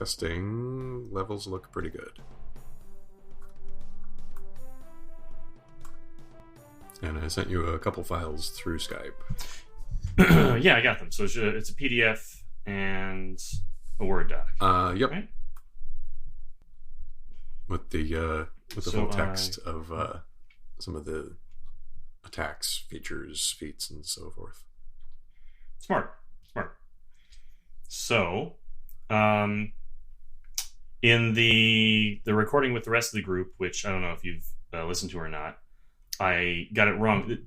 Testing. Levels look pretty good. And I sent you a couple files through Skype. Yeah, I got them. So it's a PDF and a Word doc. Yep. Right? With the full text of some of the attacks, features, feats, and so forth. Smart. So, in the recording with the rest of the group, which I don't know if you've listened to or not, I got it wrong.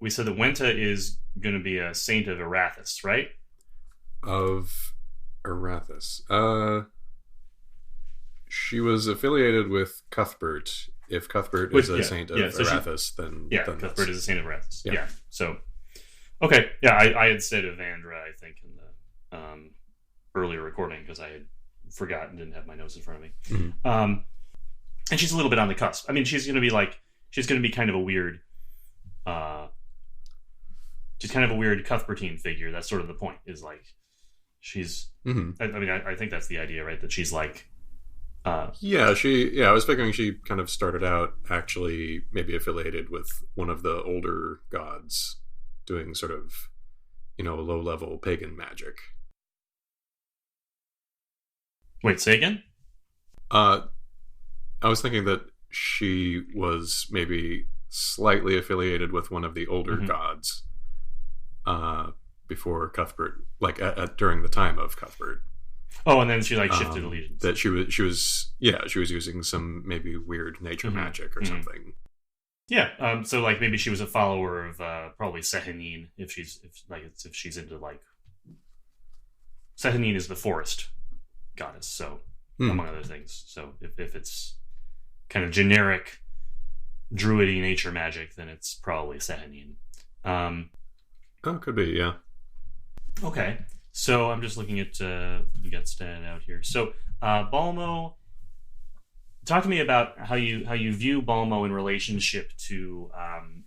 We said that Wenta is going to be a saint of Arathis, right? Of Arathis. She was affiliated with Cuthbert. If Cuthbert is a saint of Arathis, then Cuthbert is a saint of Arathis. Yeah. So, okay. Yeah, I had said Evandra, I think, in the earlier recording because I had forgotten, didn't have my notes in front of me. Mm-hmm. And she's a little bit on the cusp. I mean, she's going to be kind of a weird. She's kind of a weird Cuthbertine figure. That's sort of the point. Is like she's. Mm-hmm. I think that's the idea, right? That she's like. I was figuring she kind of started out actually maybe affiliated with one of the older gods, doing sort of, low level pagan magic. Wait, say again? I was thinking that she was maybe slightly affiliated with one of the older gods before Cuthbert, like during the time of Cuthbert. Oh, and then she shifted allegiance. That she was using some maybe weird nature magic or something. Yeah, so maybe she was a follower of probably Sehanine if she's into Sehanine is the forest goddess, so among other things. So if it's kind of generic druidy nature magic, then it's probably Sehanine. Could be, yeah. Okay, so I'm just looking at you got stand out here. So Balmo, talk to me about how you view Balmo in relationship to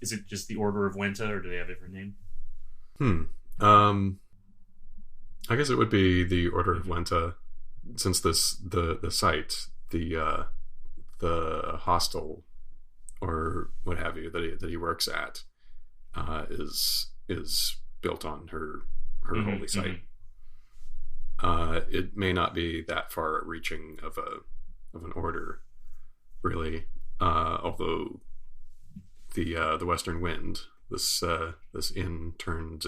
is it just the Order of Wenta, or do they have a different name? I guess it would be the Order of Wenta, since the site, the hostel or what have you that he works at is built on her holy site. It may not be that far reaching of an order, really. Although the Western Wind, this inn turned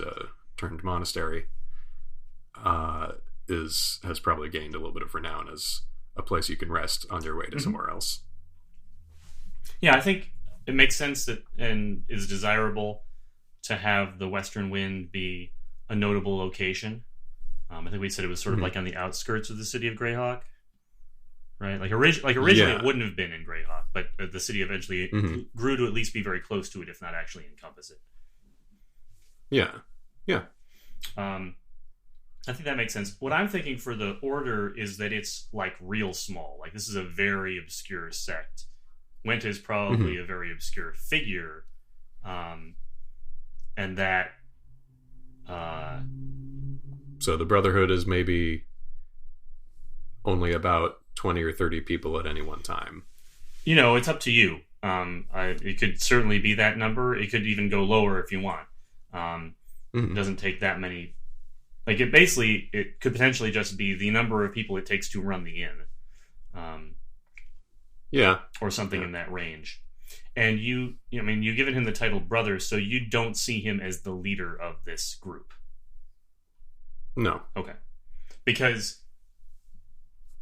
monastery, has probably gained a little bit of renown as a place you can rest on your way to somewhere else. Yeah, I think it makes sense that and is desirable to have the Western Wind be a notable location. I think we said it was sort of like on the outskirts of the city of Greyhawk, right? Originally it wouldn't have been in Greyhawk, but the city eventually grew to at least be very close to it, if not actually encompass it. Yeah. I think that makes sense. What I'm thinking for the Order is that it's real small. This is a very obscure sect. Wenta is probably a very obscure figure, and that. So the Brotherhood is maybe only about 20 or 30 people at any one time. It's up to you. It could certainly be that number. It could even go lower if you want. It doesn't take that many. It could potentially just be the number of people it takes to run the inn. Or something in that range. And you've given him the title brother, so you don't see him as the leader of this group. No. Okay. Because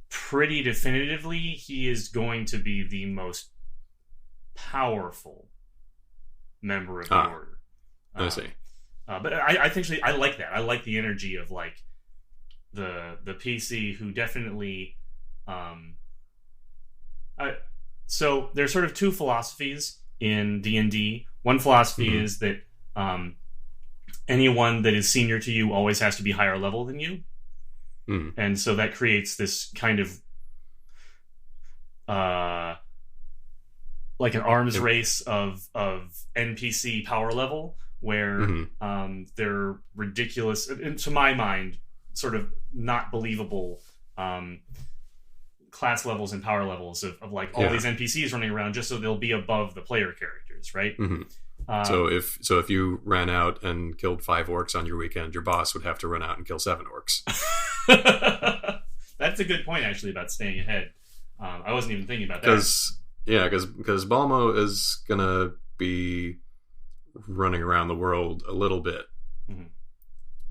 pretty definitively, he is going to be the most powerful member of the Order. I see. But I think I like that. I like the energy of the PC who definitely. So there's sort of two philosophies in D&D. One philosophy is that anyone that is senior to you always has to be higher level than you, and so that creates this kind of an arms race of NPC power level. Where they're ridiculous, and to my mind, sort of not believable um, class levels and power levels of like all Yeah. these NPCs running around just so they'll be above the player characters, right? Mm-hmm. So if you ran out and killed 5 orcs on your weekend, your boss would have to run out and kill 7 orcs. That's a good point, actually, about staying ahead. I wasn't even thinking about that. Because Balmo is gonna be running around the world a little bit. Mm-hmm.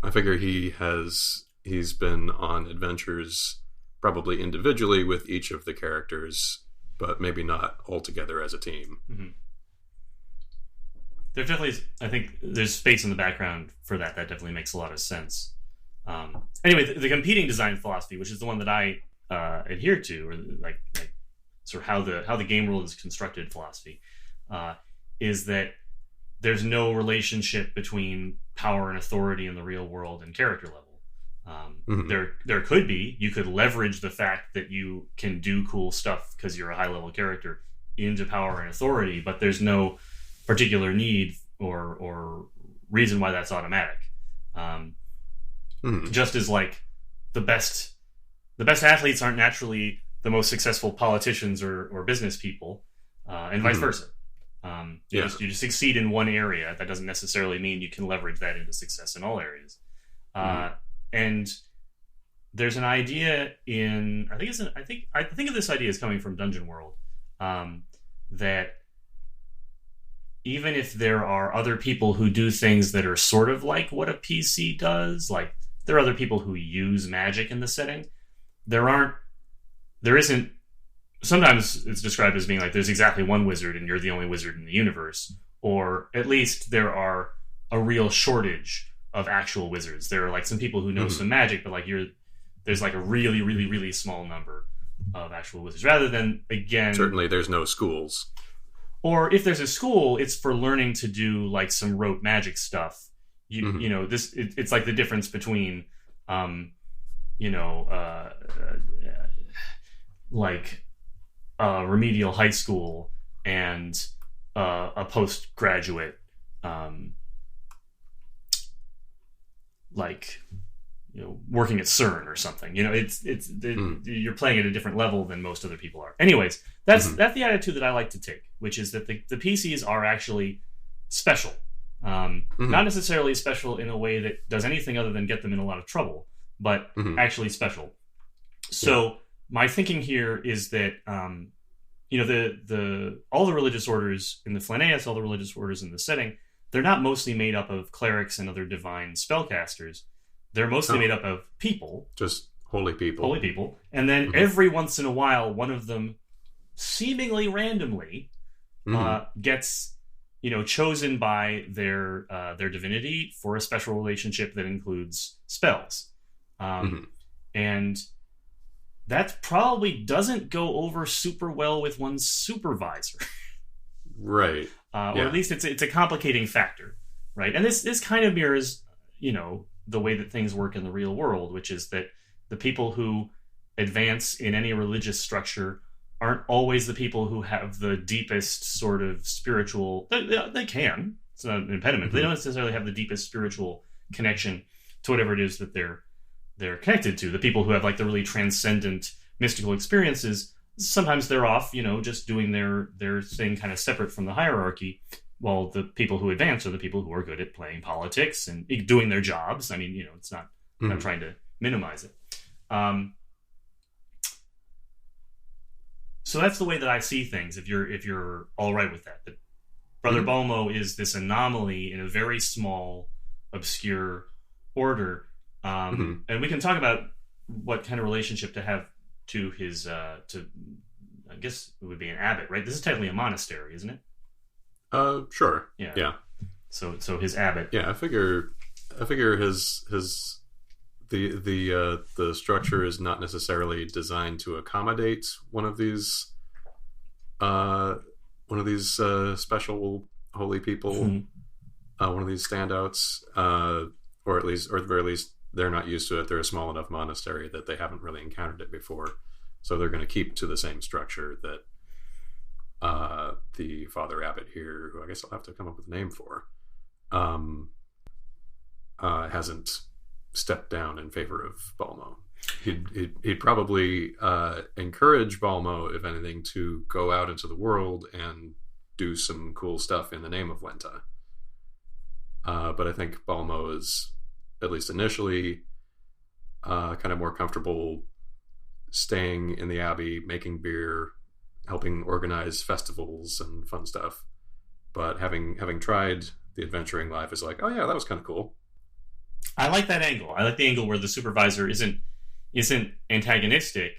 I figure he's been on adventures probably individually with each of the characters, but maybe not all together as a team. Mm-hmm. There definitely, I think, there's space in the background for that. That definitely makes a lot of sense. Anyway, the competing design philosophy, which is the one that I adhere to, or like sort of how the game world is constructed philosophy, is that there's no relationship between power and authority in the real world and character level. There could be. You could leverage the fact that you can do cool stuff because you're a high level character into power and authority, but there's no particular need or reason why that's automatic. Just as like the best athletes aren't naturally the most successful politicians or business people, and vice versa. You just succeed in one area. That doesn't necessarily mean you can leverage that into success in all areas. And there's an idea in I think of this idea as coming from Dungeon World, that even if there are other people who do things that are sort of like what a PC does, like there are other people who use magic in the setting, there isn't. Sometimes it's described as being like there's exactly one wizard and you're the only wizard in the universe, or at least there are a real shortage of actual wizards. There are like some people who know some magic, but like there's like a really, really, really small number of actual wizards. Rather than, again, certainly there's no schools. Or if there's a school, it's for learning to do like some rote magic stuff. You know, it's like the difference between, like a remedial high school and a postgraduate, like, you know, working at CERN or something. You know, you're playing at a different level than most other people are. Anyways, that's the attitude that I like to take, which is that the PCs are actually special. Not necessarily special in a way that does anything other than get them in a lot of trouble, but actually special. So my thinking here is that all the religious orders in the Flaneus, all the religious orders in the setting, they're not mostly made up of clerics and other divine spellcasters. They're mostly made up of people. Just holy people. Holy people. And then every once in a while, one of them, seemingly randomly, gets, chosen by their divinity for a special relationship that includes spells. And that probably doesn't go over super well with one's supervisor. Right. Or at least it's a complicating factor, right? And this kind of mirrors, the way that things work in the real world, which is that the people who advance in any religious structure aren't always the people who have the deepest sort of spiritual... They can. It's not an impediment. They don't necessarily have the deepest spiritual connection to whatever it is that they're connected to. The people who have like the really transcendent mystical experiences, sometimes they're off, just doing their thing kind of separate from the hierarchy, while the people who advance are the people who are good at playing politics and doing their jobs. I mean, it's not... I'm not trying to minimize it. So that's the way that I see things, if you're all right with that. That Brother Balmo is this anomaly in a very small, obscure order. And we can talk about what kind of relationship to have to his... I guess it would be an abbot, right? This is technically a monastery, isn't it? Sure. Yeah. So his abbot. Yeah, I figure his the structure is not necessarily designed to accommodate one of these special holy people, one of these standouts, or at the very least they're not used to it. They're a small enough monastery that they haven't really encountered it before, so they're going to keep to the same structure that the Father Abbot here, who I guess I'll have to come up with a name for, hasn't stepped down in favor of Balmo. He'd probably encourage Balmo, if anything, to go out into the world and do some cool stuff in the name of Wenta. But I think Balmo is, at least initially, kind of more comfortable staying in the abbey, making beer, helping organize festivals and fun stuff. But having tried the adventuring life, is like, oh yeah, that was kind of cool. I like that angle. I like the angle where the supervisor isn't antagonistic,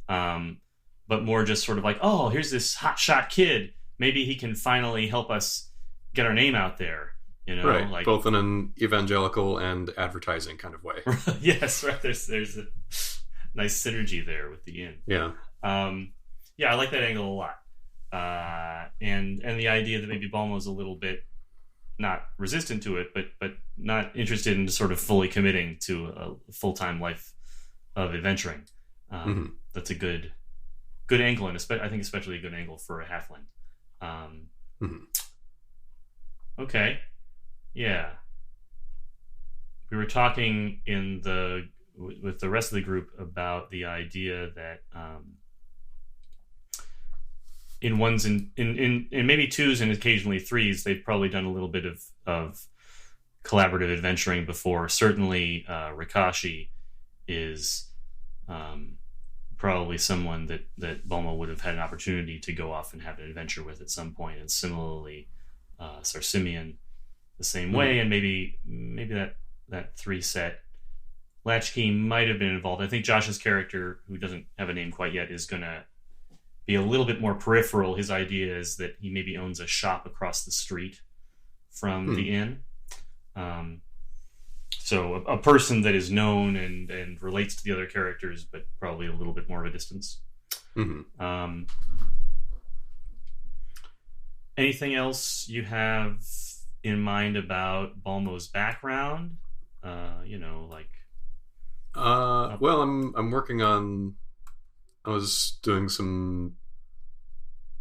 but more just sort of like, oh, here's this hotshot kid. Maybe he can finally help us get our name out there. You know, right? Like, both in an evangelical and advertising kind of way. Yes, right. There's a nice synergy there with the inn. Yeah. Yeah, I like that angle a lot. And the idea that maybe Balmo's a little bit not resistant to it, but not interested in sort of fully committing to a full-time life of adventuring. That's a good angle, and I think especially a good angle for a halfling. Okay, yeah. We were talking with the rest of the group about the idea that in ones in maybe twos and occasionally threes, they've probably done a little bit of collaborative adventuring before. Certainly, Rikashi is probably someone that Balmo would have had an opportunity to go off and have an adventure with at some point, and similarly, Simeon the same way, and maybe that three set. Latchkey might have been involved. I think Josh's character, who doesn't have a name quite yet, is going to be a little bit more peripheral. His idea is that he maybe owns a shop across the street from the inn. So a person that is known and relates to the other characters, but probably a little bit more of a distance. Anything else you have in mind about Balmo's background? Well, I'm working on. I was doing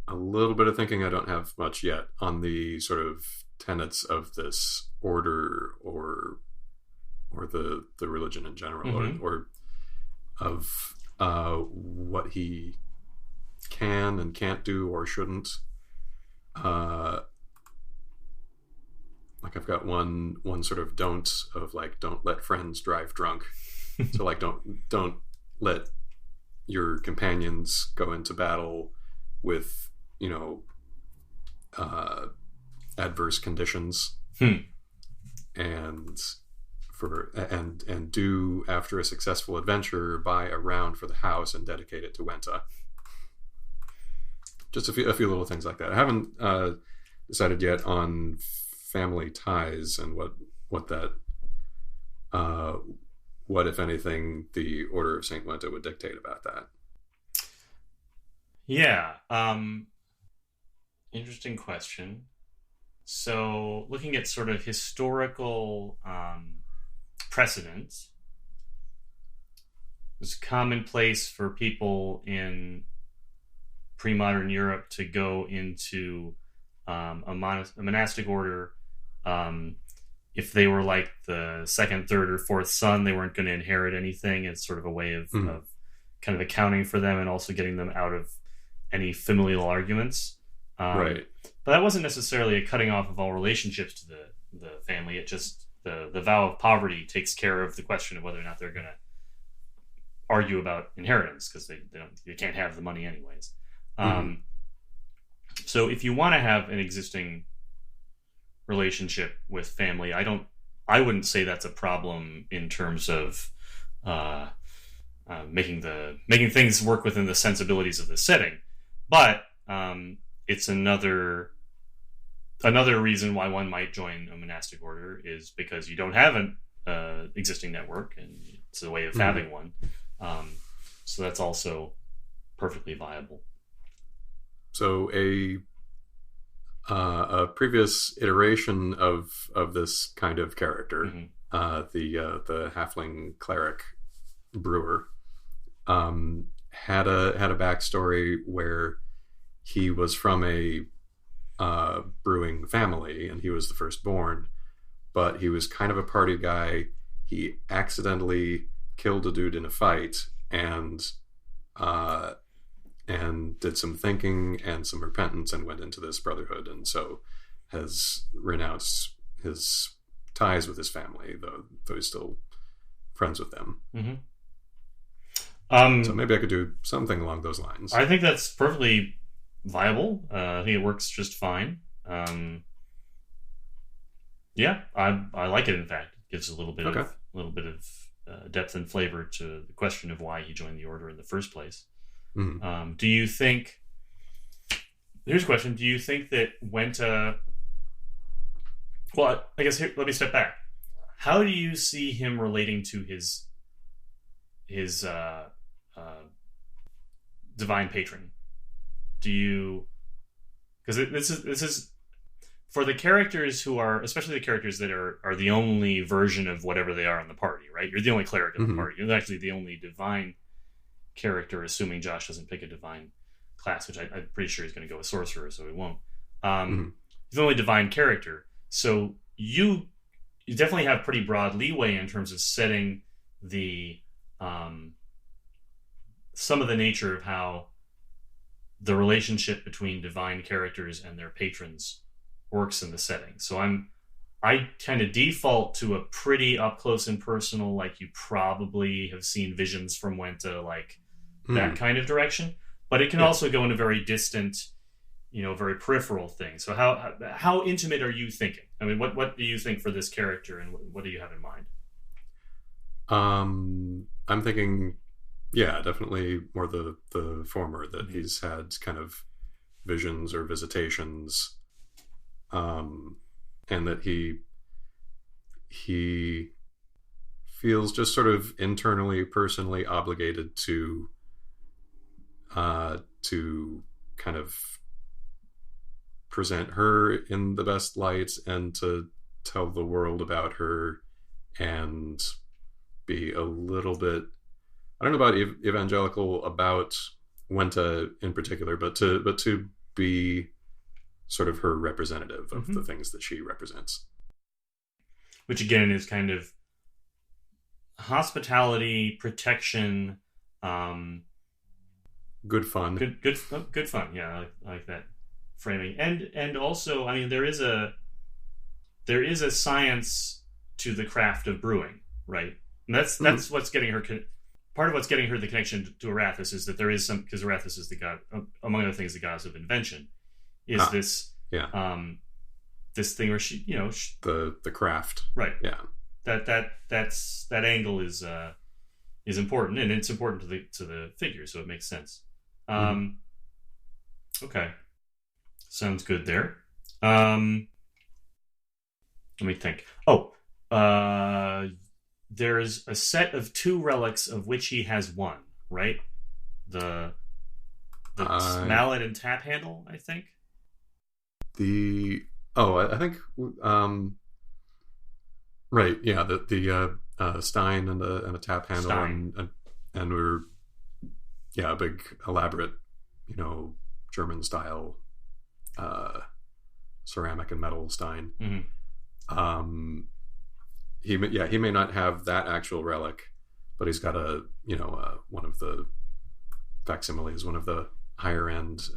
a little bit of thinking. I don't have much yet on the sort of tenets of this order or the religion in general, or of what he can and can't do or shouldn't. Like I've got one sort of don't of like, don't let friends drive drunk. So like don't let your companions go into battle with, adverse conditions. And do, after a successful adventure, buy a round for the house and dedicate it to Wenta. Just a few little things like that. I haven't decided yet on family ties and what that what, if anything, the Order of Saint Wenta would dictate about that. Yeah. Interesting question. So, looking at sort of historical precedents, it's commonplace for people in pre-modern Europe to go into a monastic order. If they were like the second, third, or fourth son, they weren't going to inherit anything. It's sort of a way of kind of accounting for them and also getting them out of any familial arguments. Right. But that wasn't necessarily a cutting off of all relationships to the family. It just, the vow of poverty takes care of the question of whether or not they're going to argue about inheritance, because they can't have the money anyways. So if you want to have an existing relationship with family, I wouldn't say that's a problem in terms of making things work within the sensibilities of the setting. But it's another reason why one might join a monastic order is because you don't have an existing network, and it's a way of having one. So that's also perfectly viable. So a previous iteration of this kind of character, the halfling cleric Brewer, had a backstory where he was from a brewing family, and he was the firstborn, but he was kind of a party guy. He accidentally killed a dude in a fight uh, and did some thinking and some repentance and went into this brotherhood, and so has renounced his ties with his family, though he's still friends with them. Mm-hmm. So maybe I could do something along those lines. I think that's perfectly viable. I think it works just fine. Yeah, I like it. In fact, it gives a little bit of depth and flavor to the question of why he joined the order in the first place. Mm-hmm. Do you think? Here's a question: do you think that Wenta? Well, I guess let me step back. How do you see him relating to his divine patron? Do you? Because this is for the characters who are, especially the characters that are the only version of whatever they are in the party, right? You're the only cleric in the party. You're actually the only divine character, assuming Josh doesn't pick a divine class, which I'm pretty sure he's going to go with sorcerer, so he won't. He's the only divine character, so you definitely have pretty broad leeway in terms of setting the some of the nature of how the relationship between divine characters and their patrons works in the setting. So I tend to default to a pretty up close and personal, like you probably have seen visions from Wenta, like that kind of direction. But it can also go in a very distant, very peripheral thing. So how intimate are you thinking? I mean, what do you think for this character, and what do you have in mind? I'm thinking, definitely more the former, that he's had kind of visions or visitations, and that he feels just sort of internally, personally obligated to kind of present her in the best light and to tell the world about her and be a little bit, I don't know about evangelical about Wenta in particular, but to be sort of her representative of the things that she represents. Which again is kind of hospitality, protection, good fun. Good fun. Yeah, I like that framing. And also, I mean, there is a science to the craft of brewing, right? And that's what's getting her. Part of what's getting her the connection to Arathis is that there is some, because Arathis is the god, among other things, the goddess of invention. Is this this thing where she, the craft, right? Yeah, that angle is important, and it's important to the figure, so it makes sense. Okay, sounds good there. Let me think. There's a set of 2 relics of which he has 1, right? The mallet and tap handle, I think. I think right, yeah, the stein and a tap handle and we're a big elaborate, German style ceramic and metal stein. He may not have that actual relic, but he's got one of the facsimiles, one of the higher end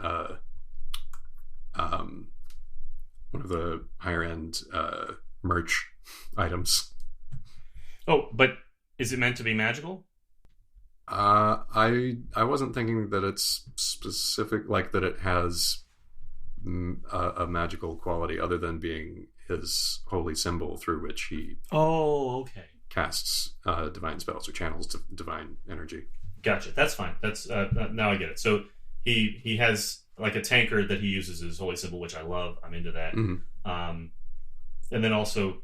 merch items. Oh, but is it meant to be magical? I wasn't thinking that it's specific, like that it has a magical quality other than being his holy symbol through which he casts divine spells or channels divine energy. Gotcha. That's fine. That's now I get it. So he has like a tankard that he uses as holy symbol, which I love. I'm into that. And then also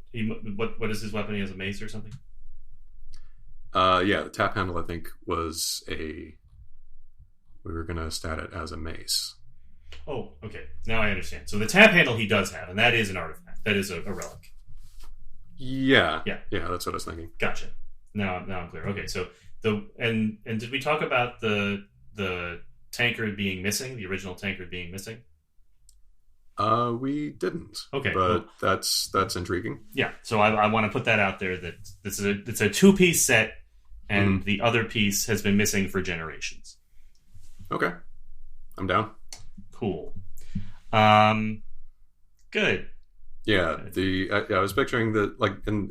what is his weapon? He has a mace or something? The tap handle I think was we were gonna stat it as a mace. Oh, okay. Now I understand. So the tap handle he does have, and that is an artifact. That is a relic. Yeah, that's what I was thinking. Gotcha. Now I'm clear. Okay, so and did we talk about the tankard being missing? The original tankard being missing? We didn't. Okay, but cool. That's intriguing. Yeah. So I want to put that out there that it's a 2-piece set. and the other piece has been missing for generations. Okay, I'm down. Cool. Good. Yeah, I was picturing that, like in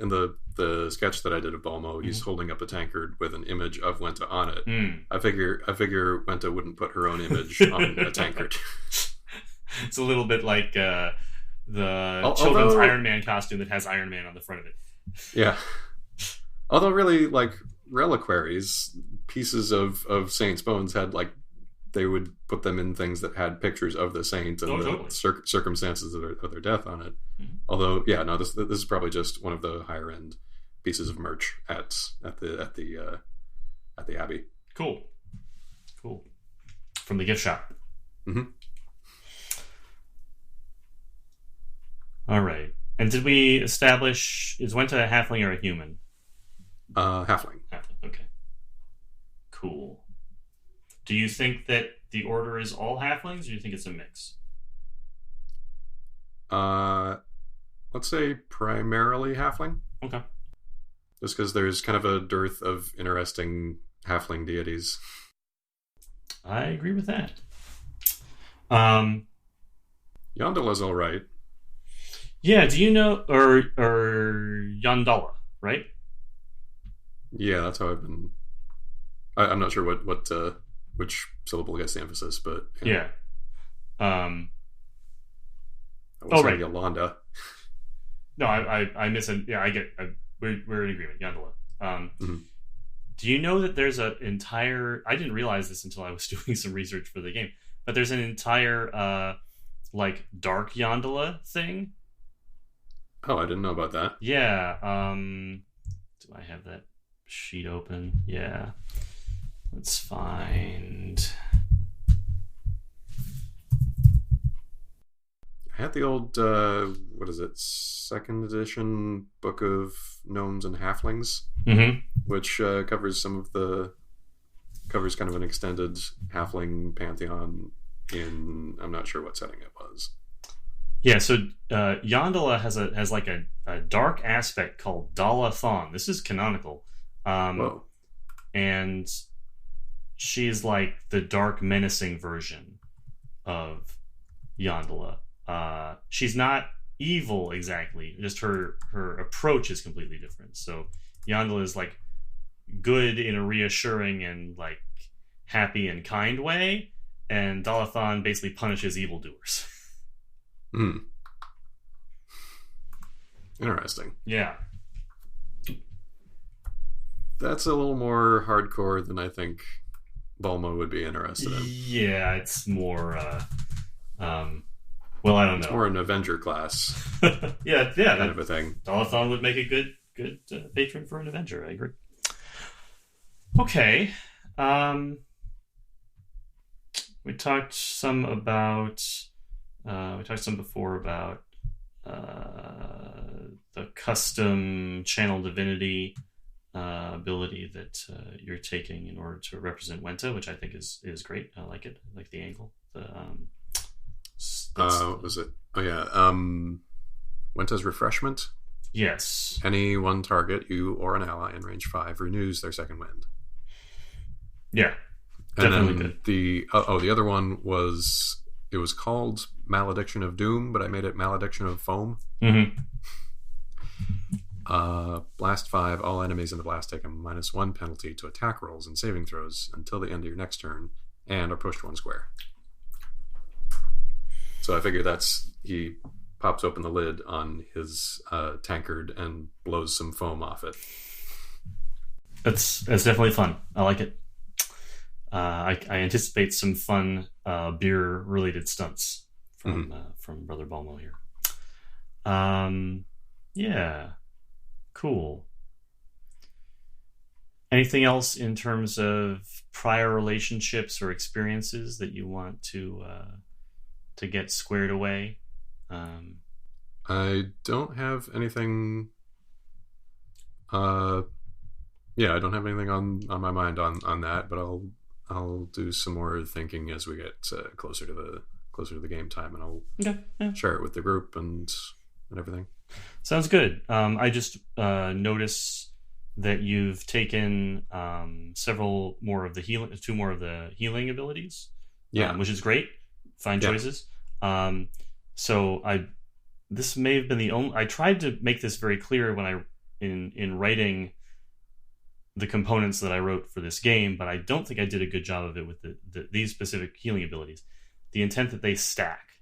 the sketch that I did of Balmo, he's holding up a tankard with an image of Wenta on it. I figure Wenta wouldn't put her own image on a tankard. It's a little bit like the children's Iron Man costume that has Iron Man on the front of it. Yeah. Although really, like, reliquaries, pieces of Saint's bones had, like, they would put them in things that had pictures of the saint and the circumstances of their death on it. Although, yeah, no, this is probably just one of the higher end pieces of merch at the Abbey. Cool. From the gift shop. All right. And did we establish, is Wenta a halfling or a human? Halfling. Okay. Cool. Do you think that the order is all halflings, or do you think it's a mix? Let's say primarily halfling. Okay. Just because there's kind of a dearth of interesting halfling deities. I agree with that. Yondala's all right. Yeah, do you know, or Yondala, right? Yeah, that's how I've been. I'm not sure what which syllable gets the emphasis, but yeah. I was saying Yolanda. No, I miss it. Yeah, I get. We're in agreement. Yondala. Do you know that there's an entire? I didn't realize this until I was doing some research for the game, but there's an entire like dark Yondala thing. Oh, I didn't know about that. Yeah. Do I have that sheet open? Yeah. Let's find. I had the old what is it? Second edition book of gnomes and halflings, which covers kind of an extended halfling pantheon in, I'm not sure what setting it was. Yeah, so Yondala has like a dark aspect called Dalathon. This is canonical. Whoa. And she's like the dark, menacing version of Yondala. She's not evil exactly, just her approach is completely different. So Yondala is like good in a reassuring and like happy and kind way, and Dalathon basically punishes evildoers. Interesting. Yeah. That's a little more hardcore than I think Balmo would be interested in. Yeah, it's more well, I don't know. It's more an Avenger class. yeah, kind of a thing. Dalathon would make a good patron for an Avenger. I agree. Okay. We talked some before about the custom channel divinity ability that you're taking in order to represent Wenta, which I think is great. I like it. I like the angle. What was it? Oh yeah. Wenta's refreshment. Yes. Any one target, you or an ally in range 5, renews their second wind. Yeah. And definitely then good. The other one was, it was called Malediction of Doom, but I made it Malediction of Foam. Blast 5, all enemies in the blast take a -1 penalty to attack rolls and saving throws until the end of your next turn, and are pushed 1 square. So I figure he pops open the lid on his tankard and blows some foam off it. It's definitely fun. I like it. I anticipate some fun beer related stunts from Brother Balmo here. Yeah, cool. Anything else in terms of prior relationships or experiences that you want to get squared away? I don't have anything. I don't have anything on my mind on that, but I'll do some more thinking as we get closer to the game time, and I'll share it with the group and everything. Sounds good. I just notice that you've taken several more of the healing, two more of the healing abilities, Yeah. which is great. Fine Yeah. choices. So this may have been the only. I tried to make this very clear when in writing the components that I wrote for this game, but I don't think I did a good job of it with these specific healing abilities. The intent that they stack.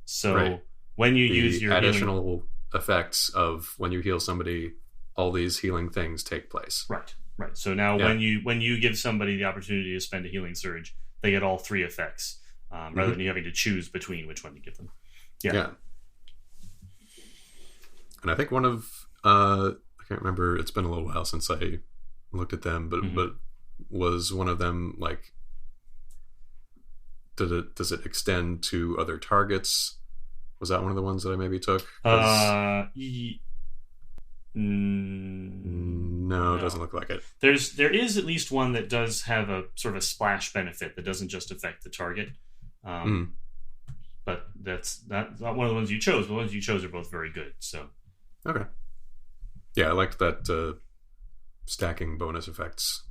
So Right. when you The use your additional healing, effects of when you heal somebody, all these healing things take place. right. So now Yeah. when you give somebody the opportunity to spend a healing surge, they get all three effects, rather than you having to choose between which one to give them. Yeah. And I think one of I can't remember. It's been a little while since I looked at them, but was one of them like? Does it extend to other targets? Was that one of the ones that I maybe took? No, it doesn't look like it. There is at least one that does have a sort of a splash benefit that doesn't just affect the target. But that's not one of the ones you chose. The ones you chose are both very good. So okay, yeah, I liked that stacking bonus effects,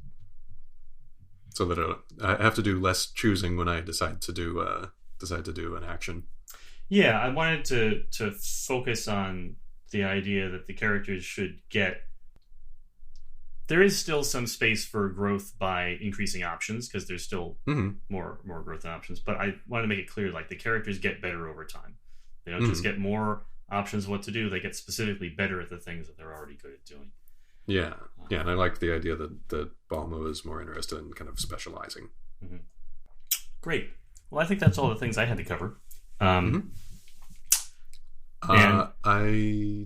so that I have to do less choosing when I decide to do an action. Yeah, I wanted to focus on the idea that the characters should get. There is still some space for growth by increasing options because there's still more growth in options. But I wanted to make it clear, like the characters get better over time. They don't just get more options of what to do. They get specifically better at the things that they're already good at doing. Yeah, and I like the idea that Balmo is more interested in kind of specializing. Great. Well, I think that's all the things I had to cover. And I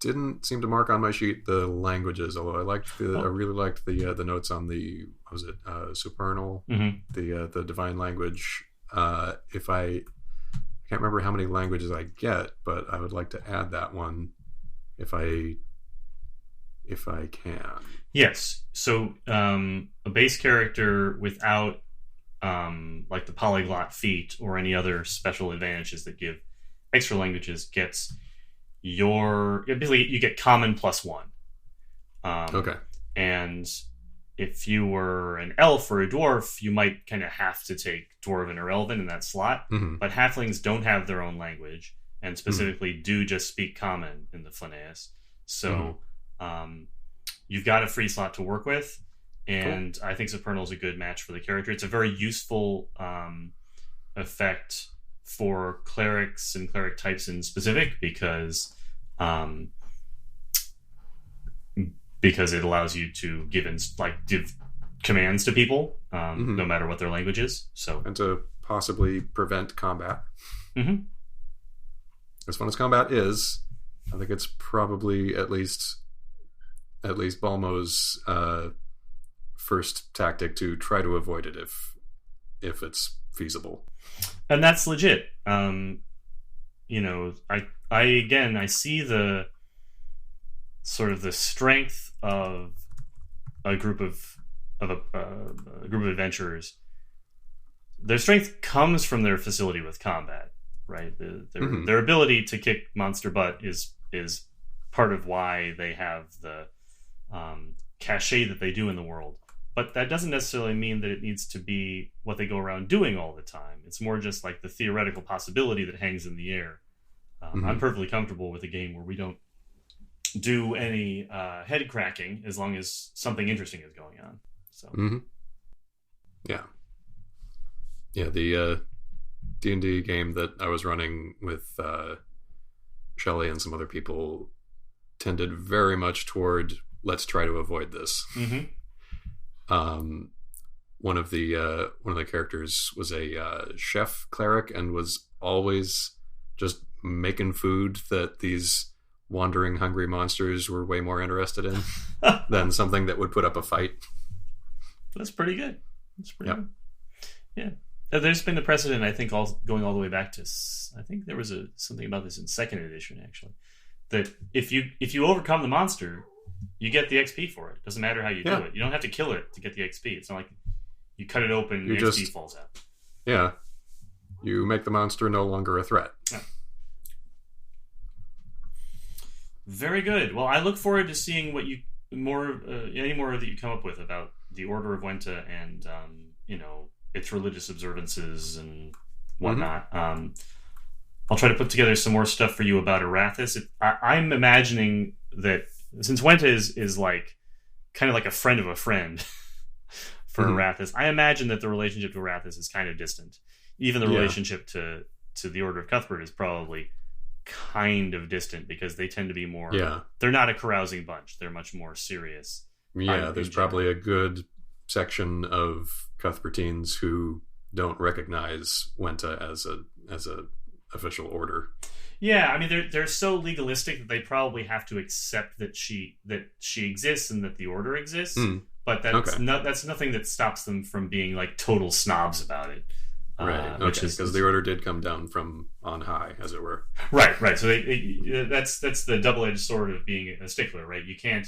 didn't seem to mark on my sheet the languages, although I really liked the notes on the supernal, the divine language. If I can't remember how many languages I get, but I would like to add that one if I can. Yes. So a base character without like the polyglot feat or any other special advantages that give extra languages gets basically you get common +1. Okay. And if you were an elf or a dwarf, you might kind of have to take dwarven or elven in that slot. But halflings don't have their own language and specifically do just speak common in the Flaneus. So you've got a free slot to work with, and cool. I think Supernal is a good match for the character. It's a very useful effect for clerics and cleric types in specific because it allows you to give commands to people no matter what their language is. So and to possibly prevent combat. As fun as combat is, I think it's probably at least Balmo's first tactic to try to avoid it if it's feasible. And that's legit. I see the sort of the strength of a group of adventurers. Their strength comes from their facility with combat, right? Their ability to kick monster butt is part of why they have the cachet that they do in the world. But that doesn't necessarily mean that it needs to be what they go around doing all the time. It's more just like the theoretical possibility that hangs in the air. I'm perfectly comfortable with a game where we don't do any head cracking as long as something interesting is going on. So, yeah, the D&D game that I was running with Shelley and some other people tended very much toward let's try to avoid this. One of the characters was a chef cleric and was always just making food that these wandering hungry monsters were way more interested in than something that would put up a fight. That's pretty good. Good. Yeah. There's been a precedent, I think, going all the way back to, I think there was something about this in 2nd edition, actually, that if you overcome the monster, you get the XP for it. Doesn't matter how you do it. You don't have to kill it to get the XP. It's not like you cut it open and the XP falls out. Yeah. You make the monster no longer a threat. Yeah. Very good. Well, I look forward to seeing what more any more that you come up with about the Order of Wenta and its religious observances and whatnot. I'll try to put together some more stuff for you about Arathis. I'm imagining that since Wenta is like kind of like a friend of a friend for Arathis, I imagine that the relationship to Arathis is kind of distant. Even the relationship to the Order of Cuthbert is probably kind of distant because they tend to be more. Yeah, they're not a carousing bunch. They're much more serious. Yeah, there's probably a good section of Cuthbertines who don't recognize Wenta as a official order. Yeah, I mean they're so legalistic that they probably have to accept that she exists and that the order exists. But that's nothing that stops them from being like total snobs about it. Right. Okay. Because the order did come down from on high, as it were. Right. So that's the double-edged sword of being a stickler, right? You can't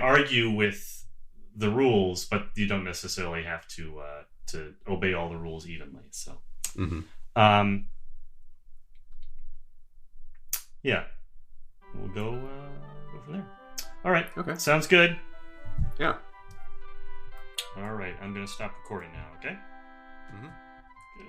argue with the rules, but you don't necessarily have to obey all the rules evenly. So, yeah, we'll go from there. All right. Okay. Sounds good. Yeah. All right. I'm gonna stop recording now. Okay. Good.